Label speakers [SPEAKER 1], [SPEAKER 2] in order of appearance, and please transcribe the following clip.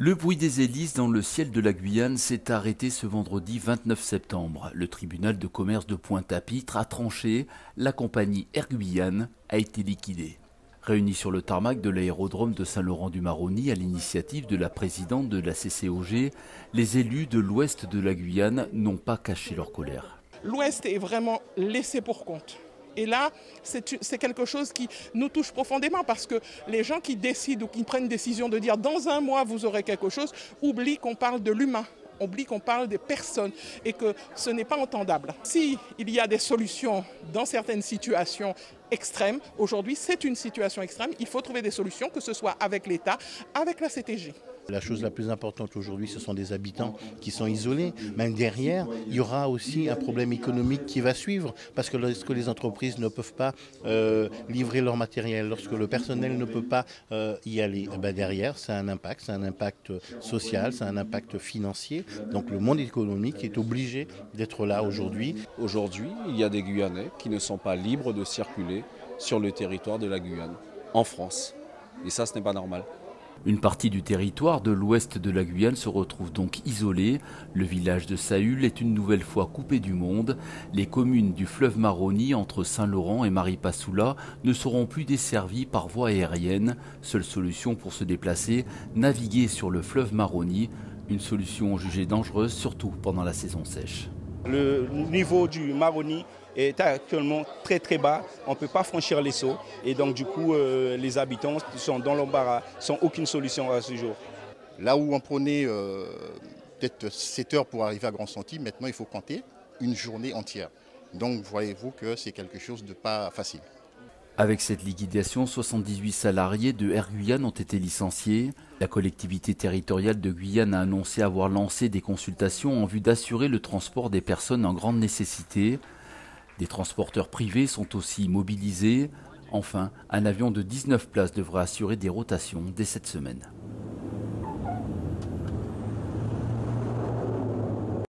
[SPEAKER 1] Le bruit des hélices dans le ciel de la Guyane s'est arrêté ce vendredi 29 septembre. Le tribunal de commerce de Pointe-à-Pitre a tranché, la compagnie Air Guyane a été liquidée. Réunis sur le tarmac de l'aérodrome de Saint-Laurent-du-Maroni à l'initiative de la présidente de la CCOG, les élus de l'ouest de la Guyane n'ont pas caché leur colère.
[SPEAKER 2] L'ouest est vraiment laissé pour compte. Et là, c'est quelque chose qui nous touche profondément parce que les gens qui décident ou qui prennent décision de dire dans un mois vous aurez quelque chose, oublient qu'on parle de l'humain, oublient qu'on parle des personnes et que ce n'est pas entendable. S'il y a des solutions dans certaines situations extrêmes, aujourd'hui c'est une situation extrême, il faut trouver des solutions, que ce soit avec l'État, avec la CTG.
[SPEAKER 3] La chose la plus importante aujourd'hui, ce sont des habitants qui sont isolés. Même derrière, il y aura aussi un problème économique qui va suivre parce que lorsque les entreprises ne peuvent pas livrer leur matériel, lorsque le personnel ne peut pas y aller, derrière, ça a un impact social, ça a un impact financier. Donc le monde économique est obligé d'être là aujourd'hui.
[SPEAKER 4] Aujourd'hui, il y a des Guyanais qui ne sont pas libres de circuler sur le territoire de la Guyane, en France. Et ça, ce n'est pas normal.
[SPEAKER 1] Une partie du territoire de l'ouest de la Guyane se retrouve donc isolée. Le village de Saül est une nouvelle fois coupé du monde. Les communes du fleuve Maroni entre Saint-Laurent et Maripasoula ne seront plus desservies par voie aérienne. Seule solution pour se déplacer, naviguer sur le fleuve Maroni. Une solution jugée dangereuse, surtout pendant la saison sèche.
[SPEAKER 5] Le niveau du Maroni est actuellement très bas, on ne peut pas franchir les seaux et donc du coup les habitants sont dans l'embarras sans aucune solution à ce jour.
[SPEAKER 6] Là où on prenait peut-être 7 heures pour arriver à Grand-Santi, maintenant il faut compter une journée entière. Donc voyez-vous que c'est quelque chose de pas facile.
[SPEAKER 1] Avec cette liquidation, 78 salariés de Air Guyane ont été licenciés. La collectivité territoriale de Guyane a annoncé avoir lancé des consultations en vue d'assurer le transport des personnes en grande nécessité. Des transporteurs privés sont aussi mobilisés. Enfin, un avion de 19 places devrait assurer des rotations dès cette semaine.